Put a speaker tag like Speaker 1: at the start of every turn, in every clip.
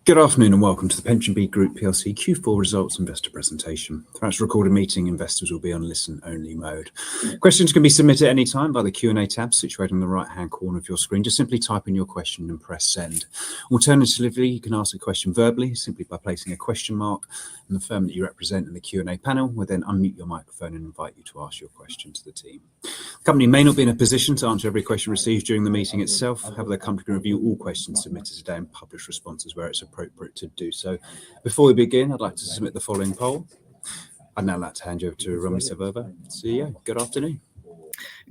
Speaker 1: Good afternoon and welcome to the PensionBee Group PLC Q4 results investor presentation. Throughout this recorded meeting, investors will be on listen-only mode. Questions can be submitted at any time by the Q&A tab situated in the right-hand corner of your screen. Just simply type in your question and press send. Alternatively, you can ask a question verbally simply by placing a question mark, and the firm that you represent in the Q&A panel will then unmute your microphone and invite you to ask your question to the team. The company may not be in a position to answer every question received during the meeting itself. However, the company can review all questions submitted today and publish responses where it's appropriate to do so. Before we begin, I'd like to submit the following poll. I'd now like to hand you over to Romy Savova, CEO. Good afternoon.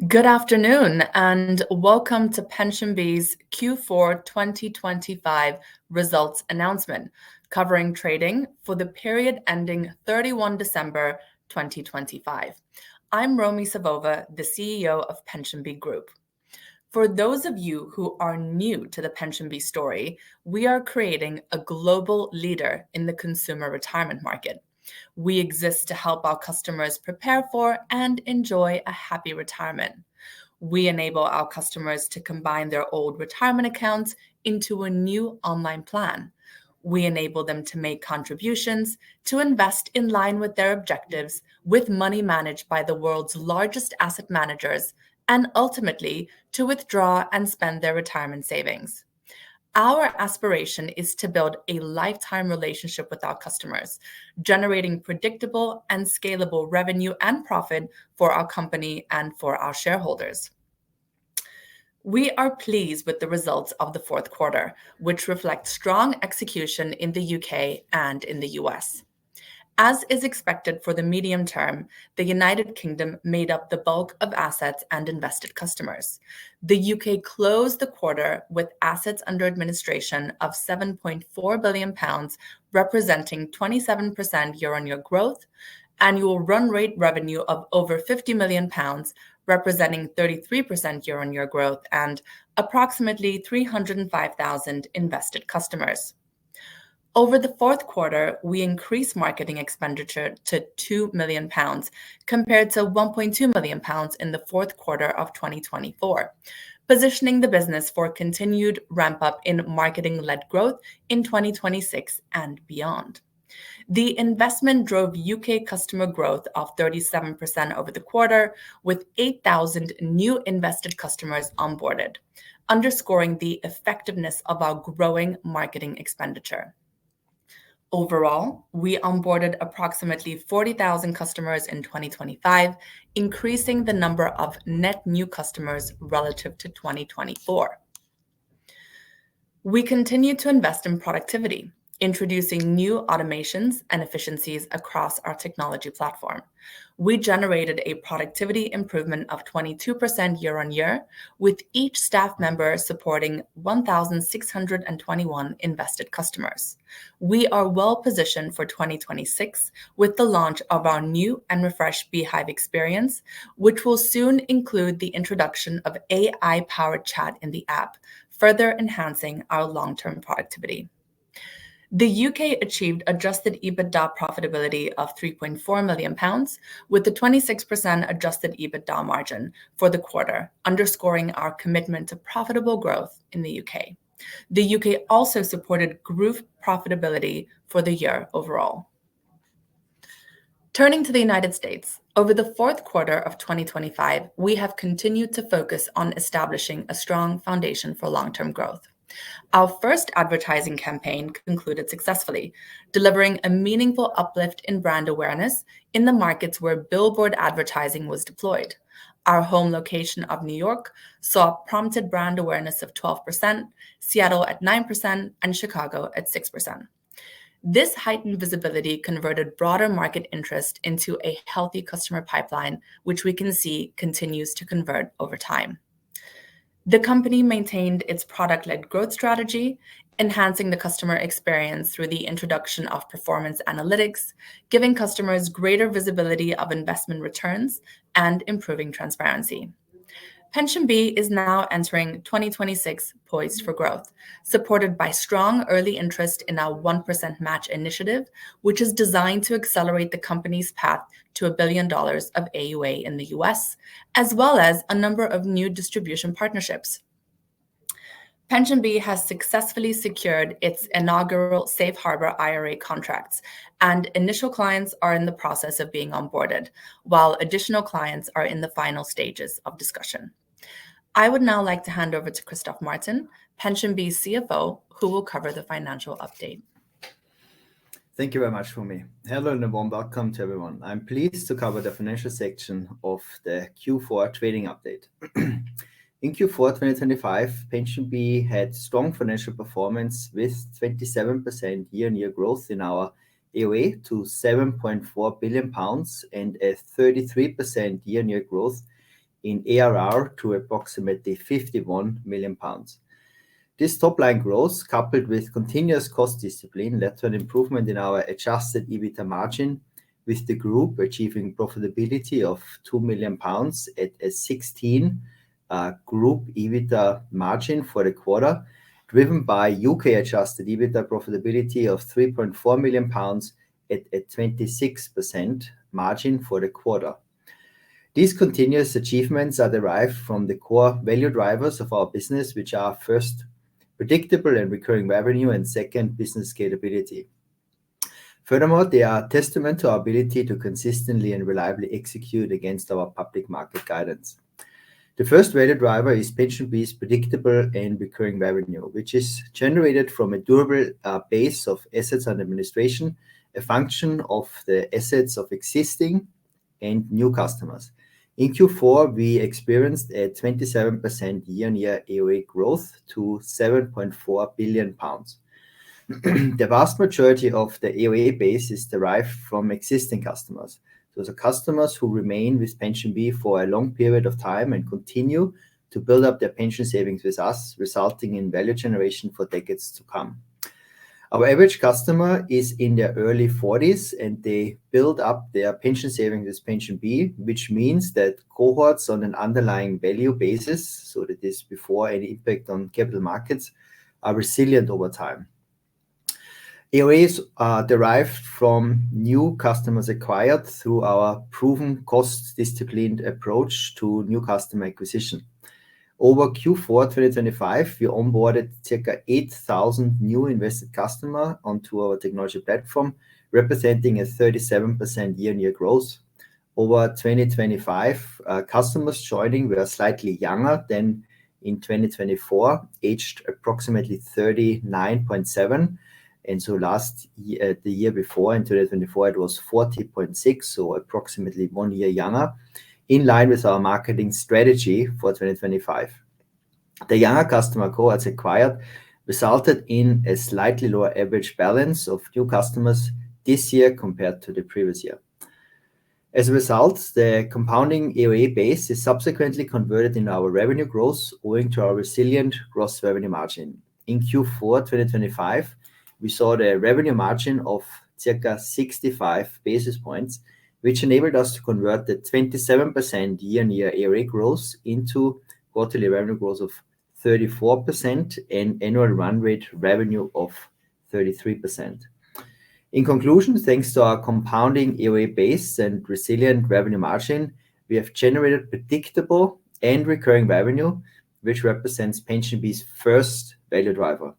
Speaker 2: Good afternoon and welcome to PensionBee's Q4 2025 results announcement, covering trading for the period ending 31 December 2025. I'm Romy Savova, the CEO of PensionBee Group. For those of you who are new to the PensionBee story, we are creating a global leader in the consumer retirement market. We exist to help our customers prepare for and enjoy a happy retirement. We enable our customers to combine their old retirement accounts into a new online plan. We enable them to make contributions, to invest in line with their objectives, with money managed by the world's largest asset managers, and ultimately to withdraw and spend their retirement savings. Our aspiration is to build a lifetime relationship with our customers, generating predictable and scalable revenue and profit for our company and for our shareholders. We are pleased with the results of the fourth quarter, which reflect strong execution in the UK and in the US. As is expected for the medium term, the United Kingdom made up the bulk of assets and invested customers. The UK closed the quarter with assets under administration of £7.4 billion, representing 27% year-on-year growth, annual run rate revenue of over £50 million, representing 33% year-on-year growth, and approximately 305,000 invested customers. Over the fourth quarter, we increased marketing expenditure to £2 million compared to £1.2 million in the fourth quarter of 2024, positioning the business for continued ramp-up in marketing-led growth in 2026 and beyond. The investment drove UK customer growth of 37% over the quarter, with 8,000 new invested customers onboarded, underscoring the effectiveness of our growing marketing expenditure. Overall, we onboarded approximately 40,000 customers in 2025, increasing the number of net new customers relative to 2024. We continue to invest in productivity, introducing new automations and efficiencies across our technology platform. We generated a productivity improvement of 22% year-on-year, with each staff member supporting 1,621 invested customers. We are well positioned for 2026 with the launch of our new and refreshed Beehive experience, which will soon include the introduction of AI-powered chat in the app, further enhancing our long-term productivity. The UK achieved adjusted EBITDA profitability of £3.4 million, with a 26% adjusted EBITDA margin for the quarter, underscoring our commitment to profitable growth in the UK. The UK also supported group profitability for the year overall. Turning to the United States, over the fourth quarter of 2025, we have continued to focus on establishing a strong foundation for long-term growth. Our first advertising campaign concluded successfully, delivering a meaningful uplift in brand awareness in the markets where billboard advertising was deployed. Our home location of New York saw prompted brand awareness of 12%, Seattle at 9%, and Chicago at 6%. This heightened visibility converted broader market interest into a healthy customer pipeline, which we can see continues to convert over time. The company maintained its product-led growth strategy, enhancing the customer experience through the introduction of performance analytics, giving customers greater visibility of investment returns, and improving transparency. PensionBee is now entering 2026 poised for growth, supported by strong early interest in our 1% match initiative, which is designed to accelerate the company's path to $1 billion of AUA in the US, as well as a number of new distribution partnerships. PensionBee has successfully secured its inaugural Safe Harbor IRA contracts, and initial clients are in the process of being onboarded, while additional clients are in the final stages of discussion. I would now like to hand over to Christoph Martin, PensionBee's CFO, who will cover the financial update.
Speaker 3: Thank you very much, Fumi. Hello and a warm welcome to everyone. I'm pleased to cover the financial section of the Q4 trading update. In Q4 2025, PensionBee had strong financial performance with 27% year-on-year growth in our AUA to £7.4 billion and a 33% year-on-year growth in ARR to approximately £51 million. This top-line growth, coupled with continuous cost discipline, led to an improvement in our adjusted EBITDA margin, with the group achieving profitability of £2 million at a 16% group EBITDA margin for the quarter, driven by UK adjusted EBITDA profitability of £3.4 million at a 26% margin for the quarter. These continuous achievements are derived from the core value drivers of our business, which are first, predictable and recurring revenue, and second, business scalability. Furthermore, they are a testament to our ability to consistently and reliably execute against our public market guidance. The first value driver is PensionBee's predictable and recurring revenue, which is generated from a durable base of assets under administration, a function of the assets of existing and new customers. In Q4, we experienced a 27% year-on-year AUA growth to £7.4 billion. The vast majority of the AUA base is derived from existing customers. Those are customers who remain with PensionBee for a long period of time and continue to build up their pension savings with us, resulting in value generation for decades to come. Our average customer is in their early 40s, and they build up their pension savings with PensionBee, which means that cohorts on an underlying value basis, so that is before any impact on capital markets, are resilient over time. AUAs are derived from new customers acquired through our proven cost-disciplined approach to new customer acquisition. Over Q4 2025, we onboarded circa 8,000 new invested customers onto our technology platform, representing a 37% year-on-year growth. Over 2025, customers joining were slightly younger than in 2024, aged approximately 39.7. And so last year, the year before, in 2024, it was 40.6, so approximately 1 year younger, in line with our marketing strategy for 2025. The younger customer cohorts acquired resulted in a slightly lower average balance of new customers this year compared to the previous year. As a result, the compounding AUA base is subsequently converted into our revenue growth, owing to our resilient gross revenue margin. In Q4 2025, we saw the revenue margin of circa 65 basis points, which enabled us to convert the 27% year-on-year AUA growth into quarterly revenue growth of 34% and annual run rate revenue of 33%. In conclusion, thanks to our compounding AUA base and resilient revenue margin, we have generated predictable and recurring revenue, which represents PensionBee's first value driver.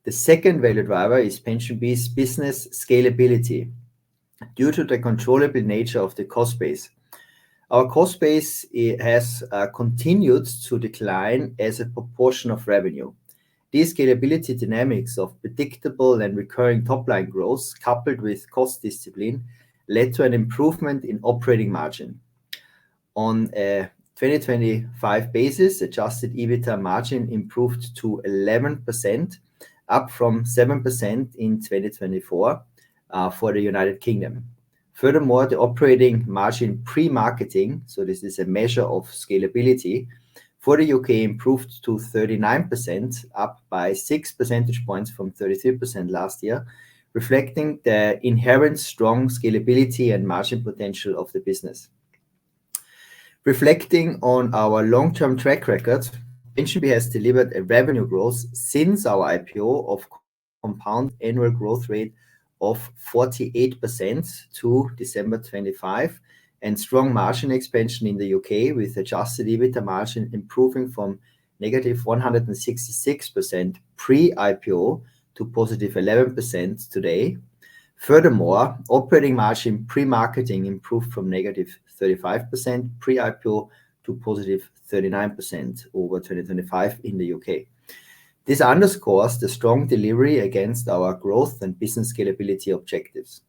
Speaker 3: The second value driver is PensionBee's business scalability. Due to the controllable nature of the cost base, our cost base has continued to decline as a proportion of revenue. These scalability dynamics of predictable and recurring top-line growth, coupled with cost discipline, led to an improvement in operating margin. On a 2025 basis, adjusted EBITDA margin improved to 11%, up from 7% in 2024 for the United Kingdom. Furthermore, the operating margin pre-marketing, so this is a measure of scalability, for the UK improved to 39%, up by 6 percentage points from 33% last year, reflecting the inherent strong scalability and margin potential of the business. Reflecting on our long-term track record, PensionBee has delivered a revenue growth since our IPO of compound annual growth rate of 48% to December 25, and strong margin expansion in the UK, with adjusted EBITDA margin improving from negative 166% pre-IPO to positive 11% today. Furthermore, operating margin pre-marketing improved from negative 35% pre-IPO to positive 39% over 2025 in the UK. This underscores the strong delivery against our growth and business scalability objectives.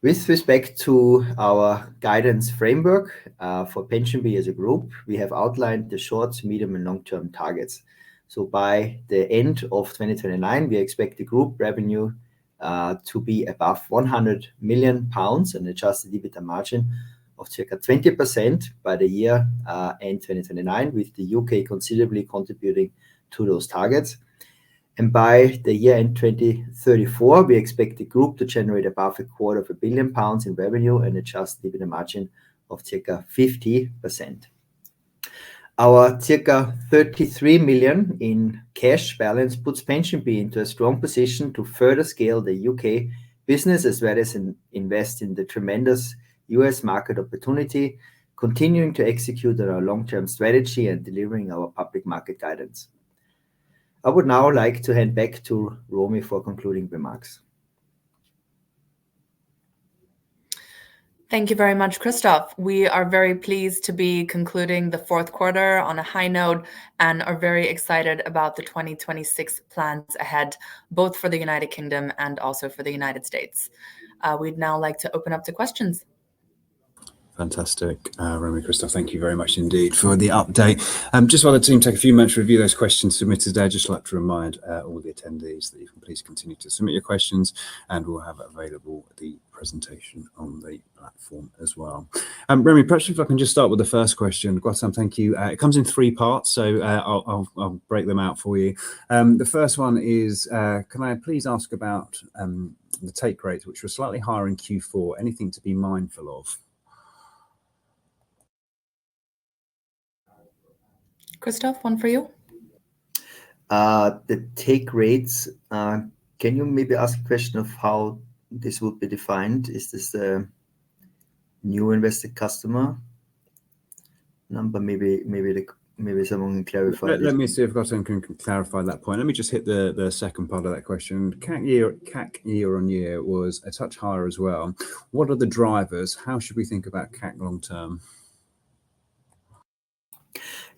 Speaker 3: With respect to our guidance framework for PensionBee as a group, we have outlined the short, medium, and long-term targets. So by the end of 2029, we expect the group revenue to be above £100 million and adjusted EBITDA margin of circa 20% by the year end 2029, with the UK considerably contributing to those targets. And by the year end 2034, we expect the group to generate above £250 million in revenue and adjusted EBITDA margin of circa 50%. Our circa 33 million in cash balance puts PensionBee into a strong position to further scale the UK business as well as invest in the tremendous US market opportunity, continuing to execute on our long-term strategy and delivering our public market guidance. I would now like to hand back to Romy for concluding remarks.
Speaker 2: Thank you very much, Christoph. We are very pleased to be concluding the fourth quarter on a high note and are very excited about the 2026 plans ahead, both for the United Kingdom and also for the United States. We'd now like to open up to questions.
Speaker 1: Fantastic. Romy, Christoph, thank you very much indeed for the update. Just while the team take a few minutes to review those questions submitted today, I'd just like to remind all the attendees that you can please continue to submit your questions and we'll have available the presentation on the platform as well. Romy, perhaps if I can just start with the first question. Gautam, thank you. It comes in three parts, so I'll break them out for you. The first one is, can I please ask about the take rate, which was slightly higher in Q4, anything to be mindful of?
Speaker 2: Christoph, one for you.
Speaker 3: The take rates, can you maybe ask a question of how this would be defined? Is this a new invested customer number? Maybe someone can clarify.
Speaker 1: Let me see if Gautam can clarify that point. Let me just hit the second part of that question. CAC year on year was a touch higher as well. What are the drivers? How should we think about CAC long term?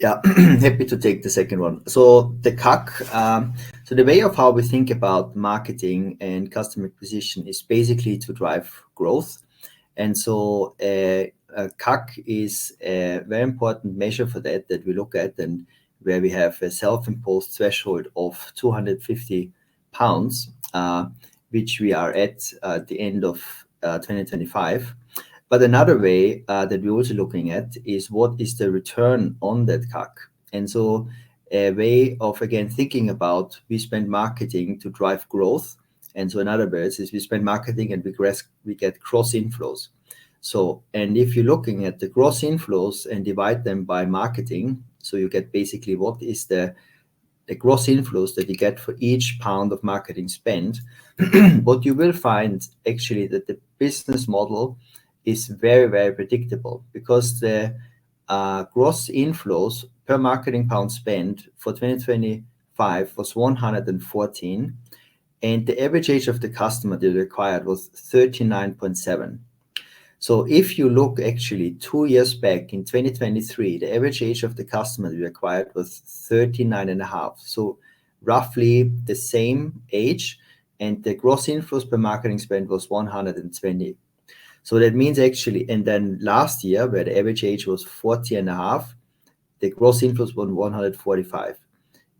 Speaker 3: Yeah, happy to take the second one. So the CAC, so the way of how we think about marketing and customer acquisition is basically to drive growth. And so CAC is a very important measure for that we look at, and where we have a self-imposed threshold of £250, which we are at the end of 2025. But another way that we're also looking at is what is the return on that CAC. And so a way of, again, thinking about we spend marketing to drive growth. And so in other words, is we spend marketing and we get gross inflows. So, and if you're looking at the gross inflows and divide them by marketing, so you get basically what is the gross inflows that you get for each pound of marketing spend, what you will find actually that the business model is very, very predictable, because the gross inflows per marketing pound spent for 2025 was 114, and the average age of the customer that acquired was 39.7. So if you look actually 2 years back in 2023, the average age of the customer that we acquired was 39.5. So roughly the same age, and the gross inflows per marketing spend was 120. So that means actually, and then last year, where the average age was 40.5, the gross inflows were 145.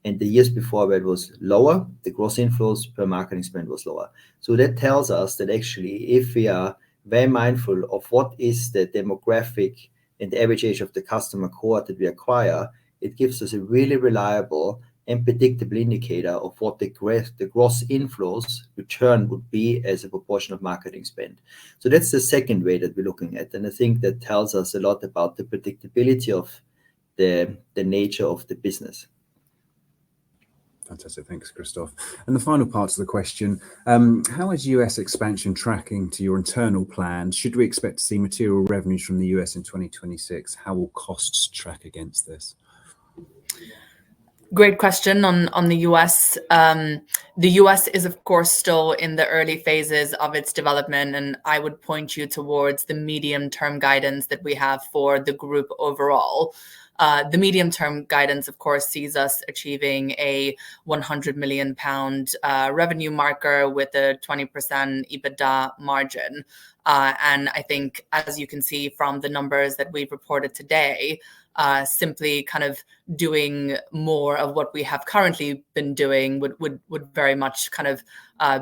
Speaker 3: And the years before, where it was lower, the gross inflows per marketing spend was lower. So that tells us that actually, if we are very mindful of what is the demographic and the average age of the customer cohort that we acquire, it gives us a really reliable and predictable indicator of what the gross inflows return would be as a proportion of marketing spend. So that's the second way that we're looking at. And I think that tells us a lot about the predictability of the nature of the business.
Speaker 1: Fantastic. Thanks, Christoph. And the final part of the question, how is US expansion tracking to your internal plans? Should we expect to see material revenues from the US in 2026? How will costs track against this?
Speaker 2: Great question on the US. The US is, of course, still in the early phases of its development, and I would point you towards the medium-term guidance that we have for the group overall. The medium-term guidance, of course, sees us achieving a £100 million revenue marker with a 20% EBITDA margin. And I think, as you can see from the numbers that we've reported today, simply kind of doing more of what we have currently been doing would very much kind of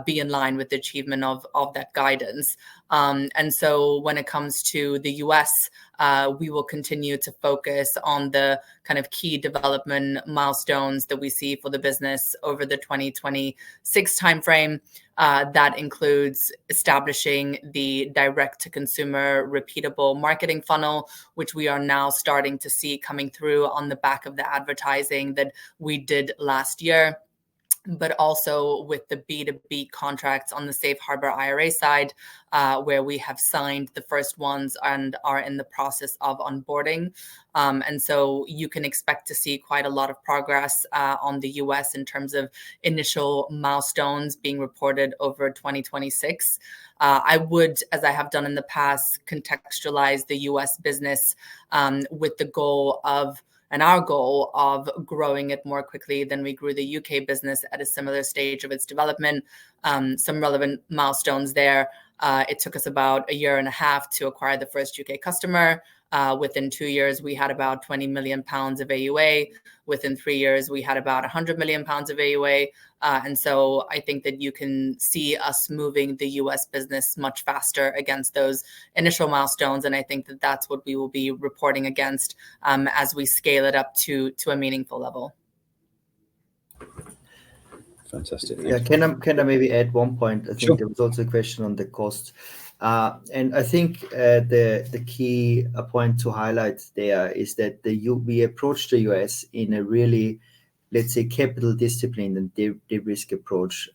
Speaker 2: be in line with the achievement of that guidance. And so when it comes to the US, we will continue to focus on the kind of key development milestones that we see for the business over the 2026 timeframe. That includes establishing the direct-to-consumer repeatable marketing funnel, which we are now starting to see coming through on the back of the advertising that we did last year, but also with the B2B contracts on the Safe Harbor IRA side, where we have signed the first ones and are in the process of onboarding. And so you can expect to see quite a lot of progress on the US in terms of initial milestones being reported over 2026. I would, as I have done in the past, contextualize the US business with the goal of, and our goal of, growing it more quickly than we grew the UK business at a similar stage of its development. Some relevant milestones there. It took us about 1.5 years to acquire the first UK customer. Within 2 years, we had about 20 million pounds of AUA. Within 3 years, we had about 100 million pounds of AUA. And so I think that you can see us moving the US business much faster against those initial milestones. And I think that that's what we will be reporting against as we scale it up to a meaningful level.
Speaker 1: Fantastic.
Speaker 3: Yeah, can I maybe add one point? I think
Speaker 1: Sure.
Speaker 3: there was also a question on the cost. And I think the key point to highlight there is that we approach the US in a really, let's say, capital discipline and de-risk approach,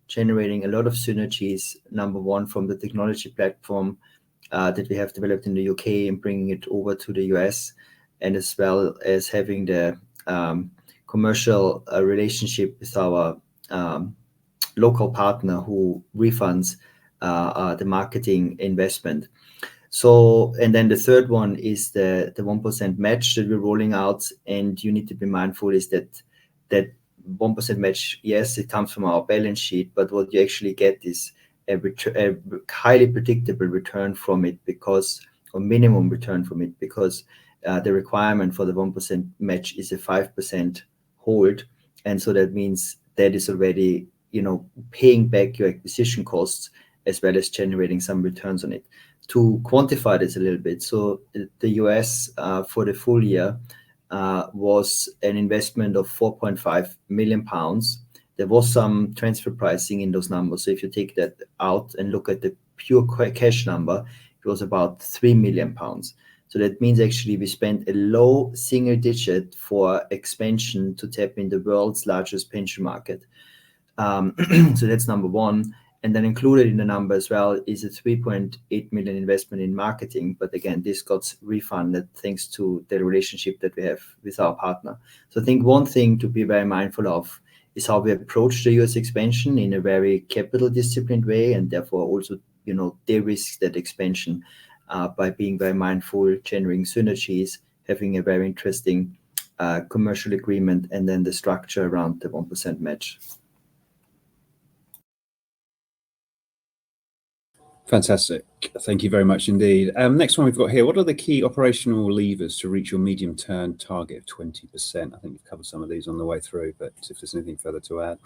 Speaker 3: generating a lot of synergies, number one, from the technology platform that we have developed in the UK and bringing it over to the US, and as well as having the commercial relationship with our local partner who refunds the marketing investment. So, and then the third one is the 1% match that we're rolling out, and you need to be mindful is that 1% match, yes, it comes from our balance sheet, but what you actually get is a highly predictable return from it, because, or minimum return from it, because the requirement for the 1% match is a 5% hold, and so that means that is already, you know, paying back your acquisition costs as well as generating some returns on it. To quantify this a little bit, so the US for the full year was an investment of 4.5 million pounds. There was some transfer pricing in those numbers. So if you take that out and look at the pure cash number, it was about 3 million pounds. So that means actually we spent a low single digit for expansion to tap in the world's largest pension market. So that's number one. And then included in the number as well is a 3.8 million investment in marketing. But again, this got refunded thanks to the relationship that we have with our partner. So I think one thing to be very mindful of is how we approach the US expansion in a very capital disciplined way, and therefore also, you know, de-risk that expansion by being very mindful, generating synergies, having a very interesting commercial agreement, and then the structure around the 1% match.
Speaker 1: Fantastic. Thank you very much indeed. Next one we've got here. What are the key operational levers to reach your medium-term target of 20%? I think we've covered some of these on the way through, but if there's anything further to add.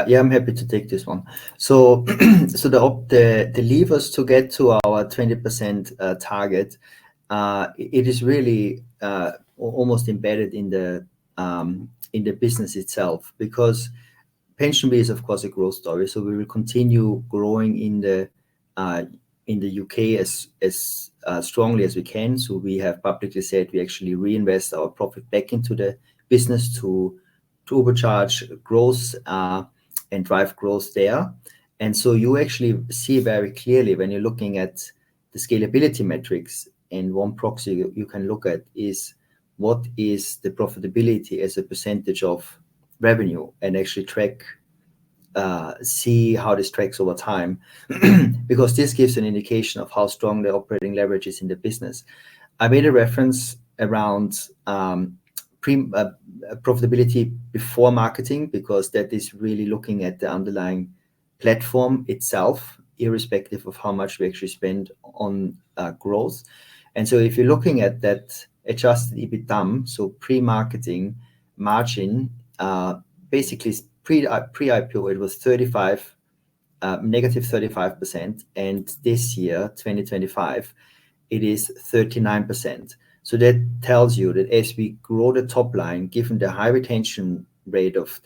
Speaker 3: Yeah, I'm happy to take this one. So, the levers to get to our 20% target, it is really almost embedded in the business itself, because PensionBee is of course a growth story. So we will continue growing in the UK as strongly as we can. So we have publicly said we actually reinvest our profit back into the business to turbocharge growth and drive growth there. And so you actually see very clearly when you're looking at the scalability metrics, and one proxy you can look at is what is the profitability as a percentage of revenue, and actually track, see how this tracks over time, because this gives an indication of how strong the operating leverage is in the business. I made a reference around profitability before marketing, because that is really looking at the underlying platform itself, irrespective of how much we actually spend on growth. And so if you're looking at that adjusted EBITDA, so pre-marketing margin, basically pre-IPO, it was negative 35%, and this year, 2025, it is 39%. So that tells you that as we grow the top line, given the high retention rate of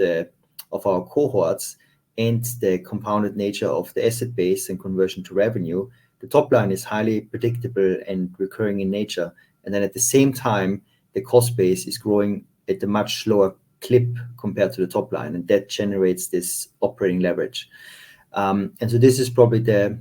Speaker 3: our cohorts and the compounded nature of the asset base and conversion to revenue, the top line is highly predictable and recurring in nature. And then at the same time, the cost base is growing at a much slower clip compared to the top line, and that generates this operating leverage. And so this is probably the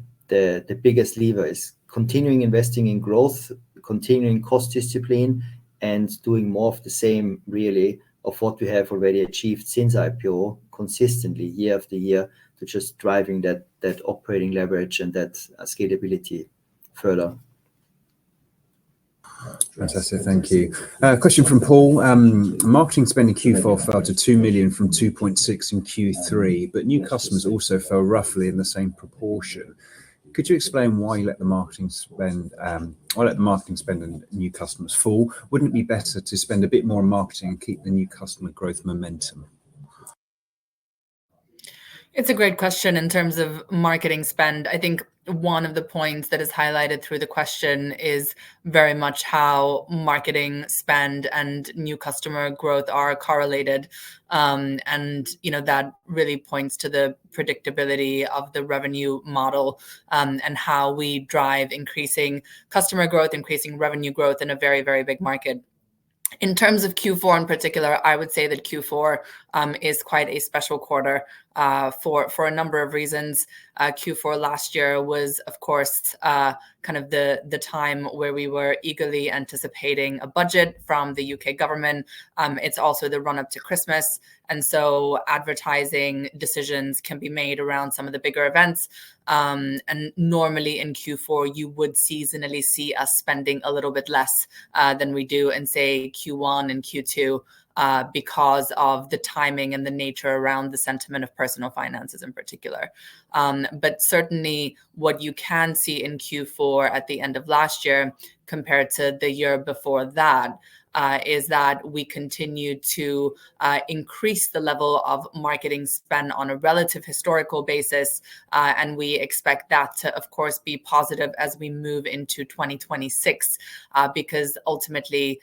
Speaker 3: biggest lever, is continuing investing in growth, continuing cost discipline, and doing more of the same, really, of what we have already achieved since IPO, consistently year after year, to just driving that operating leverage and that scalability further.
Speaker 1: Fantastic, thank you. Question from Paul. Marketing spend in Q4 fell to 2 million from 2.6 in Q3, but new customers also fell roughly in the same proportion. Could you explain why you let the marketing spend and new customers fall? Wouldn't it be better to spend a bit more on marketing and keep the new customer growth momentum?
Speaker 2: It's a great question in terms of marketing spend. I think one of the points that is highlighted through the question is very much how marketing spend and new customer growth are correlated. And that really points to the predictability of the revenue model, and how we drive increasing customer growth, increasing revenue growth in a very, very big market. In terms of Q4 in particular, I would say that Q4 is quite a special quarter for a number of reasons. Q4 last year was, of course, kind of the time where we were eagerly anticipating a budget from the UK government. It's also the run-up to Christmas, and so advertising decisions can be made around some of the bigger events. And normally in Q4, you would seasonally see us spending a little bit less than we do in, say, Q1 and Q2, because of the timing and the nature around the sentiment of personal finances in particular. But certainly what you can see in Q4 at the end of last year compared to the year before that, is that we continue to increase the level of marketing spend on a relative historical basis. And we expect that to, of course, be positive as we move into 2026, because ultimately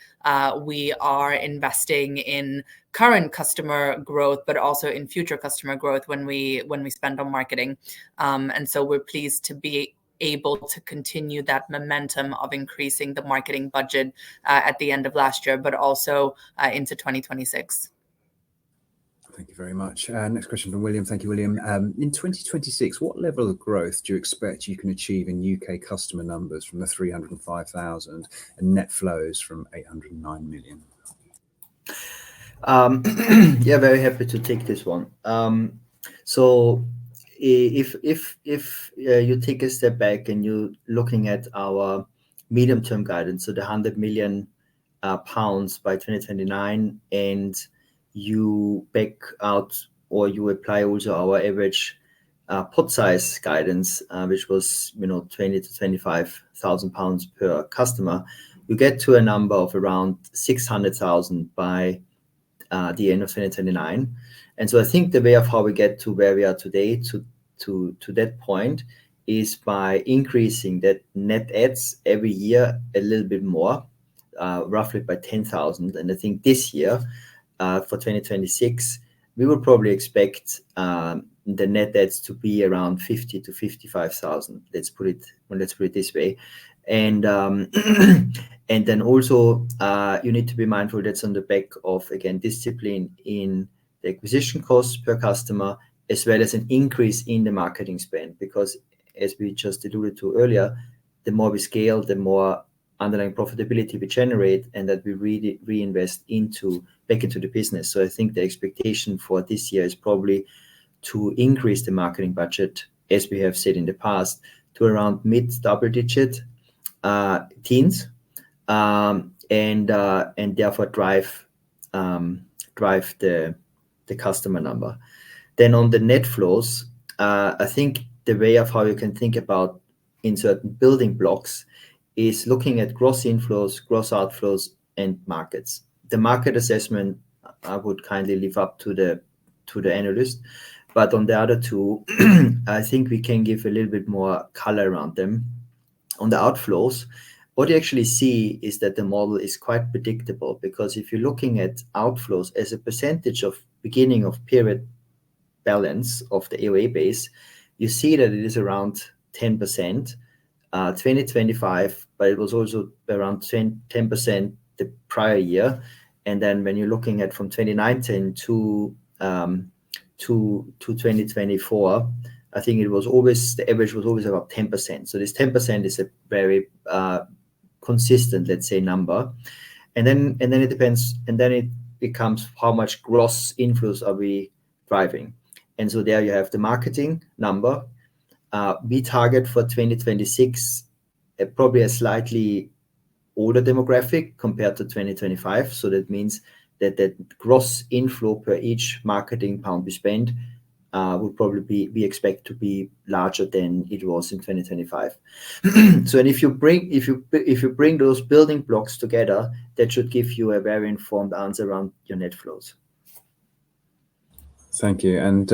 Speaker 2: we are investing in current customer growth, but also in future customer growth when we spend on marketing. And so we're pleased to be able to continue that momentum of increasing the marketing budget at the end of last year, but also into 2026.
Speaker 1: Thank you very much. Next question from William. Thank you, William. In 2026, what level of growth do you expect you can achieve in UK customer numbers from the 305,000 and net flows from 809 million?
Speaker 3: Yeah, very happy to take this one. So if you take a step back and you're looking at our medium-term guidance, so the 100 million pounds by 2029, and you back out or you apply also our average pot size guidance, which was 20 to 25,000 pounds per customer, you get to a number of around 600,000 by the end of 2029. And so I think the way of how we get to where we are today to that point is by increasing that net adds every year a little bit more, roughly by 10,000. And I think this year, for 2026, we will probably expect the net adds to be around 50 to 55,000. Let's put it this way. And and then also you need to be mindful that's on the back of, again, discipline in the acquisition costs per customer, as well as an increase in the marketing spend, because as we just alluded to earlier, the more we scale, the more underlying profitability we generate and that we really reinvest back into the business. So I think the expectation for this year is probably to increase the marketing budget, as we have said in the past, to around mid double-digit teens, and therefore drive the customer number. Then on the net flows, I think the way of how you can think about in certain building blocks is looking at gross inflows, gross outflows, and markets. The market assessment I would kindly leave up to the analyst, but on the other two, I think we can give a little bit more color around them. On the outflows, what you actually see is that the model is quite predictable, because if you're looking at outflows as a percentage of beginning of period balance of the AOA base, you see that it is around 10%, 2025, but it was also around 10% the prior year. And then when you're looking at from 2019 to 2024, I think it was always, the average was always about 10%. So this 10% is a very consistent, let's say, number. And then it depends, and then it becomes how much gross inflows are we driving. And so there you have the marketing number. We target for 2026 probably a slightly older demographic compared to 2025. So that means that the gross inflow per each marketing pound we spend would probably we expect to be larger than it was in 2025. So, and if you bring those building blocks together, that should give you a very informed answer around your net flows.
Speaker 1: Thank you. And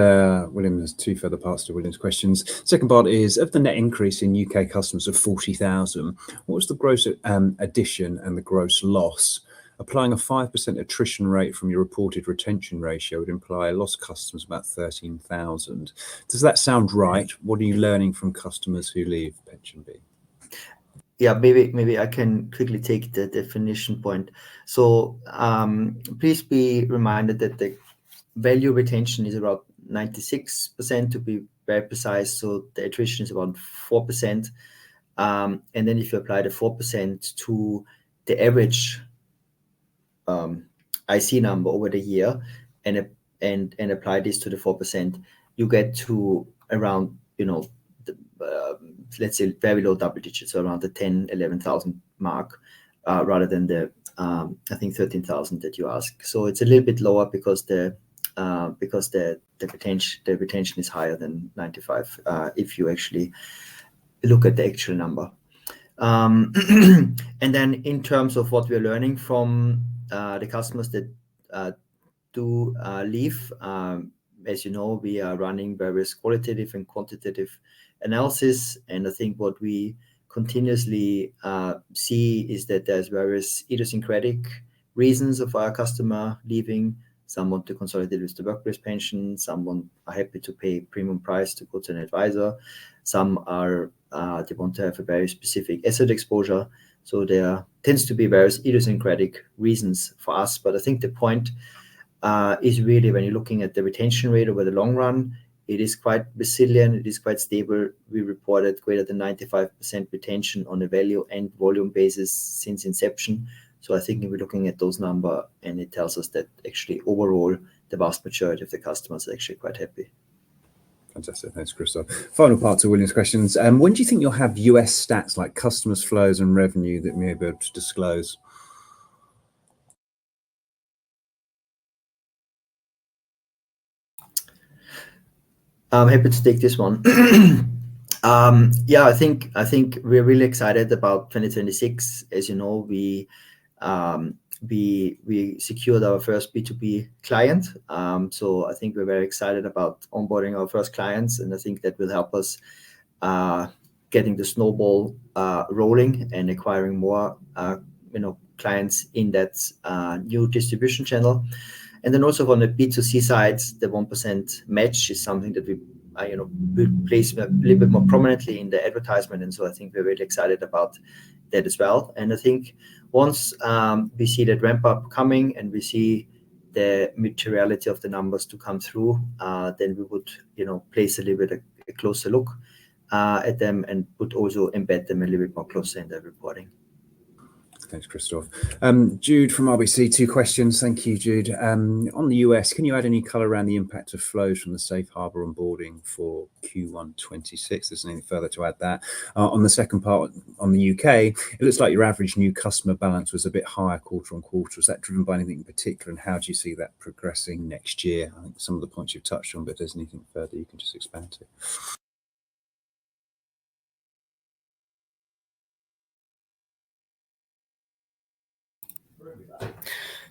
Speaker 1: William, there's two further parts to William's questions. Second part is, of the net increase in UK customers of 40,000, what was the gross addition and the gross loss? Applying a 5% attrition rate from your reported retention ratio would imply lost customers about 13,000. Does that sound right? What are you learning from customers who leave PensionBee?
Speaker 3: Yeah, maybe I can quickly take the definition point. So please be reminded that the value retention is about 96%, to be very precise. So the attrition is about 4%. And then if you apply the 4% to the average IC number over the year and apply this to the 4%, you get to around, let's say very low double digits, so around the 11,000 mark, rather than the I think 13,000 that you ask. So it's a little bit lower because the retention is higher than 95 if you actually look at the actual number. And then in terms of what we're learning from the customers that do leave, as you know, we are running various qualitative and quantitative analysis, and I think what we continuously see is that there's various idiosyncratic reasons of our customer leaving. Some want to consolidate with the workplace pension, some are happy to pay premium price to go to an advisor, some are they want to have a very specific asset exposure. So there tends to be various idiosyncratic reasons for us, but I think the point is really when you're looking at the retention rate over the long run, it is quite resilient, it is quite stable. We reported greater than 95% retention on a value and volume basis since inception. So I think we're looking at those numbers, and it tells us that actually overall the vast majority of the customers are actually quite happy.
Speaker 1: Fantastic. Thanks, Christoph. Final part to William's questions. When do you think you'll have US stats like customers, flows and revenue that we may be able to disclose?
Speaker 3: I'm happy to take this one. Yeah, I think we're really excited about 2026. As you know, we secured our first B2B client. So I think we're very excited about onboarding our first clients, and I think that will help us getting the snowball rolling and acquiring more clients in that new distribution channel. And then also on the B2C side, the 1% match is something that we place a little bit more prominently in the advertisement, and so I think we're really excited about that as well. And I think once we see that ramp up coming and we see the materiality of the numbers to come through, then we would place a little bit a closer look at them and would also embed them a little bit more closer in the reporting.
Speaker 1: Thanks, Christoph. Jude from RBC, 2 questions. Thank you, Jude. On the US, can you add any colour around the impact of flows from the Safe Harbor onboarding for Q1 26? There's anything further to add that. On the second part, on the UK, it looks like your average new customer balance was a bit higher quarter on quarter. Was that driven by anything in particular, and how do you see that progressing next year? I think some of the points you've touched on, but if there's anything further you can just expand to.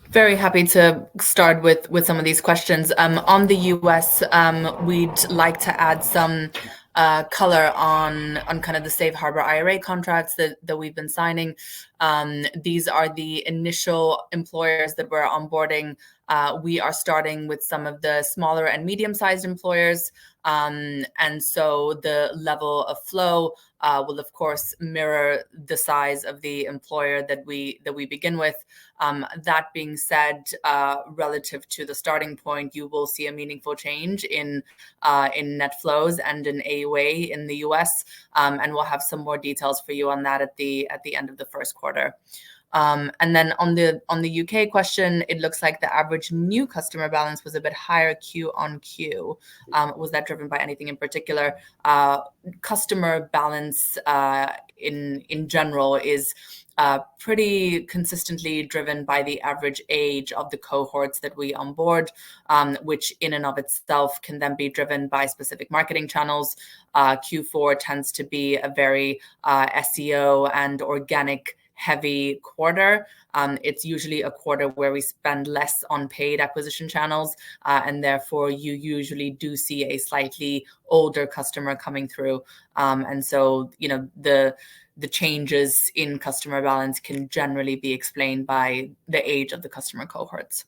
Speaker 2: Very happy to start with some of these questions. On the US, we'd like to add some color on kind of the Safe Harbor IRA contracts that we've been signing. These are the initial employers that we're onboarding. We are starting with some of the smaller and medium-sized employers. And so the level of flow will of course mirror the size of the employer that we begin with. That being said, relative to the starting point, you will see a meaningful change in net flows and in AUA in the US, and we'll have some more details for you on that at the end of the first quarter. And then on the UK question, it looks like the average new customer balance was a bit higher Q on Q. Was that driven by anything in particular? Customer balance in general is pretty consistently driven by the average age of the cohorts that we onboard, which in and of itself can then be driven by specific marketing channels. Q4 tends to be a very SEO and organic heavy quarter. It's usually a quarter where we spend less on paid acquisition channels, and therefore you usually do see a slightly older customer coming through. And so, you know, the changes in customer balance can generally be explained by the age of the customer cohorts.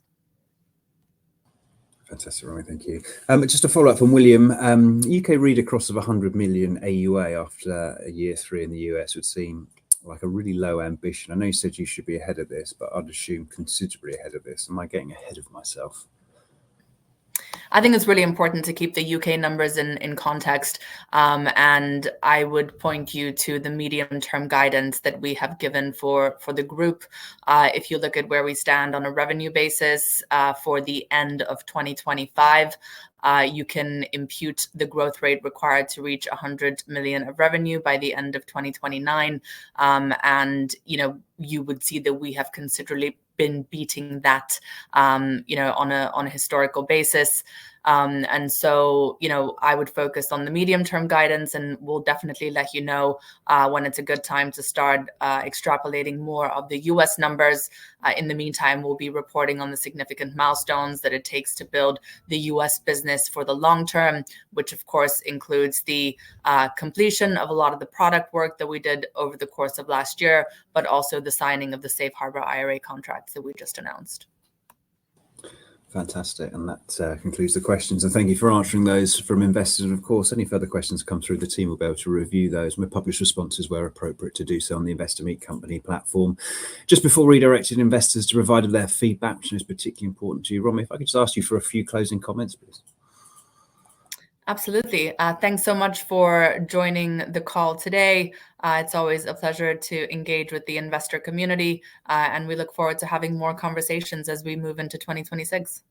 Speaker 1: Fantastic, Romy, thank you. Just a follow-up from William. UK read across of 100 million AUA after year 3 in the US would seem like a really low ambition. I know you said you should be ahead of this, but I'd assume considerably ahead of this. Am I getting ahead of myself?
Speaker 2: I think it's really important to keep the UK numbers in context, and I would point you to the medium-term guidance that we have given for the group. If you look at where we stand on a revenue basis for the end of 2025, you can impute the growth rate required to reach 100 million of revenue by the end of 2029, and you would see that we have considerably been beating that, on a historical basis. And so, I would focus on the medium-term guidance, and we'll definitely let you know when it's a good time to start extrapolating more of the US numbers. In the meantime, we'll be reporting on the significant milestones that it takes to build the US business for the long term, which of course includes the completion of a lot of the product work that we did over the course of last year, but also the signing of the Safe Harbor IRA contracts that we just announced.
Speaker 1: Fantastic. And that concludes the questions. And thank you for answering those from investors. And of course, any further questions come through, the team will be able to review those. We'll publish responses where appropriate to do so on the Investor Meet Company platform. Just before redirecting investors to provide their feedback, which is particularly important to you, Romy, if I could just ask you for a few closing comments, please.
Speaker 2: Absolutely. Thanks so much for joining the call today. It's always a pleasure to engage with the investor community, and we look forward to having more conversations as we move into 2026.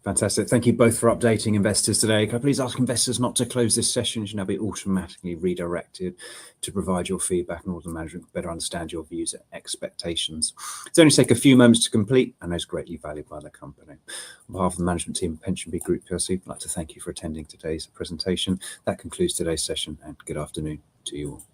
Speaker 1: Fantastic. Thank you both for updating investors today. Can I please ask investors not to close this session? You should now be automatically redirected to provide your feedback in order for management to better understand your views and expectations. It's only take a few moments to complete and is greatly valued by the company. On behalf of the management team of PensionBee Group PLC, I'd like to thank you for attending today's presentation. That concludes today's session, and good afternoon to you all.